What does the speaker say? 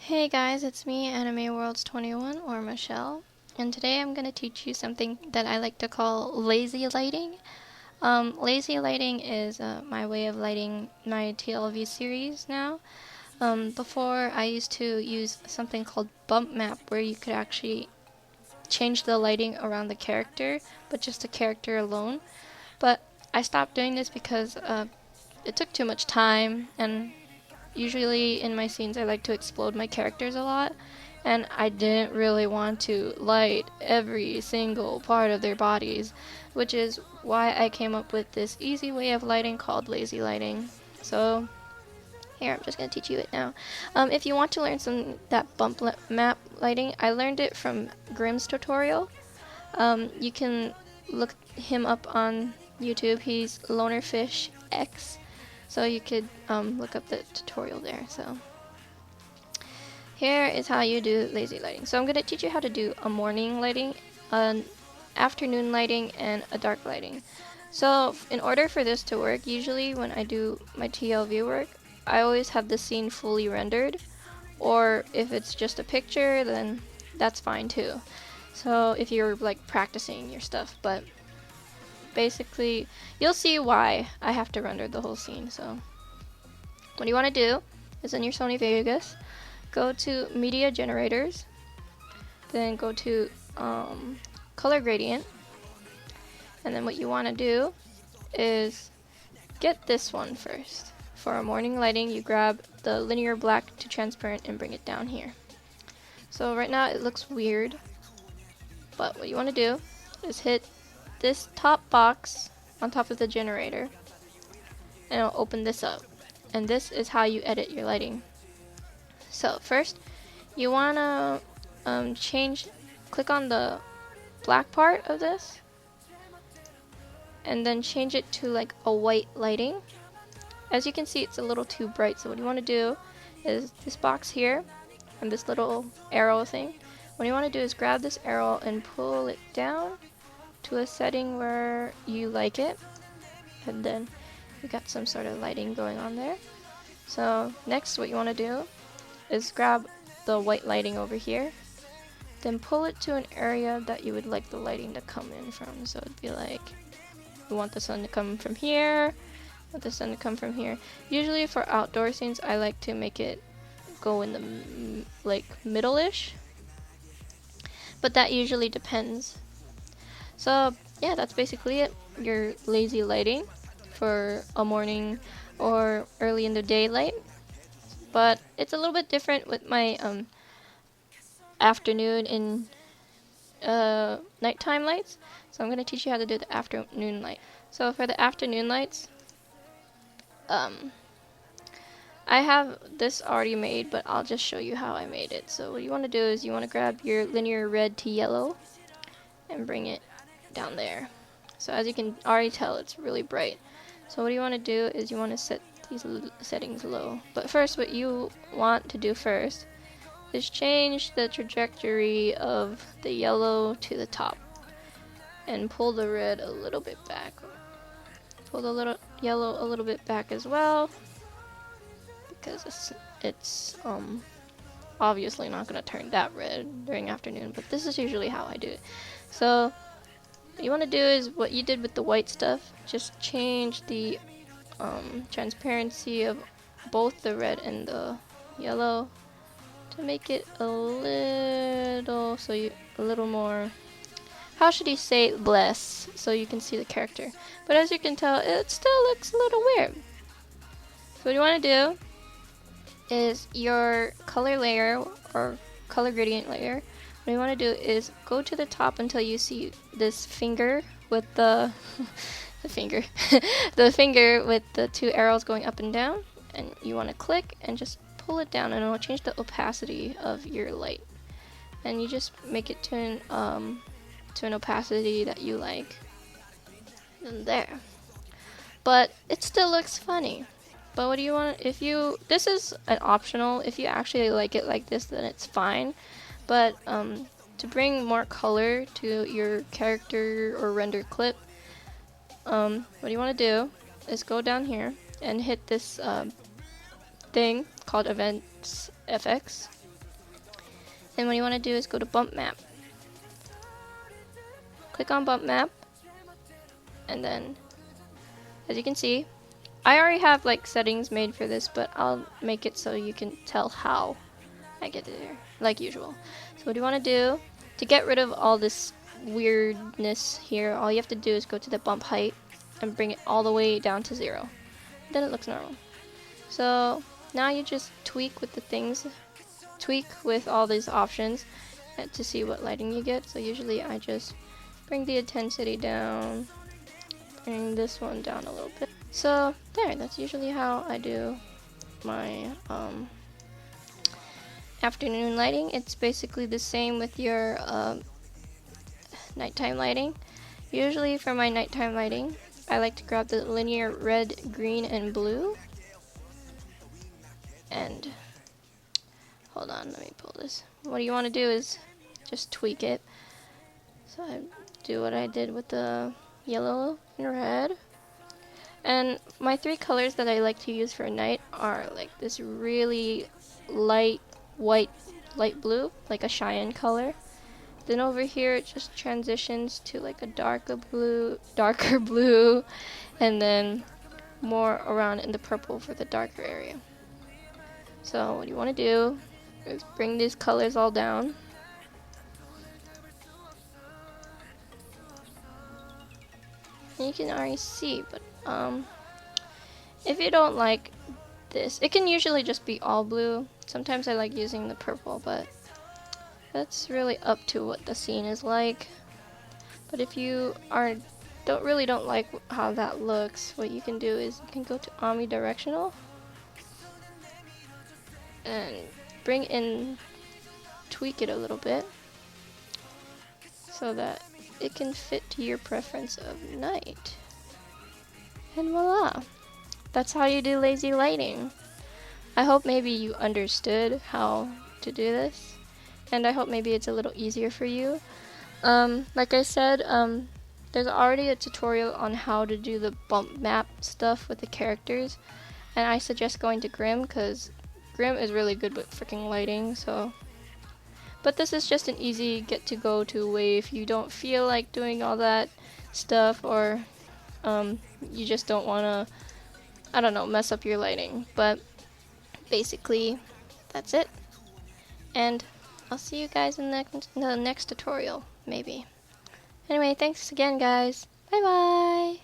Hey guys, it's me, Anime Worlds 21 or Michelle, and today I'm going to teach you something that I like to call lazy lighting. Lazy lighting is my way of lighting my TLV series now. Before I used to use something called bump map where you could actually change the lighting around the character, but just the character alone. But I stopped doing this because it took too much time, and usually in my scenes I like to explode my characters a lot, and I didn't really want to light every single part of their bodies, which is why I came up with this easy way of lighting called lazy lighting. So here, I'm just going to teach you it now. If you want to learn that bump map lighting, I learned it from Grimm's tutorial. You can look him up on YouTube. He's Lonerfish X. So you could look up the tutorial there. So here is how you do lazy lighting. So I'm going to teach you how to do a morning lighting, an afternoon lighting, and a dark lighting. So in order for this to work, usually when I do my TLV work, I always have the scene fully rendered, or if it's just a picture, then that's fine too. So if you're like practicing your stuff, but basically you'll see why I have to render the whole scene. So what you want to do is in your Sony Vegas, go to media generators, then go to color gradient, and then what you want to do is get this one first. For a morning lighting, you grab the linear black to transparent and bring it down here. So right now it looks weird, but what you want to do is hit this top box on top of the generator, and it'll open this up. And this is how you edit your lighting. So first, you want to click on the black part of this, and then change it to like a white lighting. As you can see, it's a little too bright, so what you want to do is this box here, and this little arrow thing. What you want to do is grab this arrow and pull it down to a setting where you like it, and then you got some sort of lighting going on there. So next, what you want to do is grab the white lighting over here, then pull it to an area that you would like the lighting to come in from. So it'd be like, you want the sun to come from here, want the sun to come from here. Usually for outdoor scenes, I like to make it go in the like middle-ish, but that usually depends. So yeah, that's basically it. Your lazy lighting for a morning or early in the daylight. But it's a little bit different with my afternoon and nighttime lights. So I'm going to teach you how to do the afternoon light. So for the afternoon lights, I have this already made, but I'll just show you how I made it. So what you want to do is you want to grab your linear red to yellow and bring it down there. So as you can already tell, it's really bright. So what you want to do is you want to set these settings low. But first, what you want to do first is change the trajectory of the yellow to the top and pull the red a little bit back. Pull the little yellow a little bit back as well, because it's obviously not going to turn that red during afternoon, but this is usually how I do it. So what you want to do is what you did with the white stuff, just change the transparency of both the red and the yellow to make it a little more, how should you say, less, so you can see the character. But as you can tell, it still looks a little weird. So what you want to do is your color layer or color gradient layer. What you want to do is go to the top until you see this finger with the the finger with the two arrows going up and down, and you want to click and just pull it down, and it will change the opacity of your light, and you just make it to an opacity that you like, and there. But it still looks funny. But what do you want? This is an optional. If you actually like it like this, then it's fine. But to bring more color to your character or render clip, what you want to do is go down here and hit this thing called Events FX, And what you want to do is go to bump map. Click on bump map, and then as you can see, I already have like settings made for this, but I'll make it so you can tell how I get there, like usual. So what you want to do to get rid of all this weirdness here, all you have to do is go to the bump height and bring it all the way down to 0. Then it looks normal. So now you just tweak with the things, tweak with all these options to see what lighting you get. So usually I just bring the intensity down, bring this one down a little bit. So there, that's usually how I do my afternoon lighting. It's basically the same with your nighttime lighting. Usually for my nighttime lighting, I like to grab the linear red, green, and blue. And hold on, let me pull this. What you want to do is just tweak it. So I do what I did with the yellow and red. And my 3 colors that I like to use for night are like this really light white, light blue, like a cyan color. Then over here it just transitions to like a darker blue, and then more around in the purple for the darker area. So what you want to do is bring these colors all down. And you can already see, but if you don't like this, it can usually just be all blue. Sometimes I like using the purple, but that's really up to what the scene is like. But if you don't like how that looks, what you can do is you can go to omnidirectional and bring in, tweak it a little bit so that it can fit to your preference of night. And voila! That's how you do lazy lighting. I hope maybe you understood how to do this, and I hope maybe it's a little easier for you. Like I said, there's already a tutorial on how to do the bump map stuff with the characters, and I suggest going to Grim because Grim is really good with freaking lighting. So, but this is just an easy get to go to way if you don't feel like doing all that stuff, or you just don't want to, I don't know, mess up your lighting. But basically that's it, and I'll see you guys in the next tutorial, maybe. Anyway, thanks again, guys. Bye bye.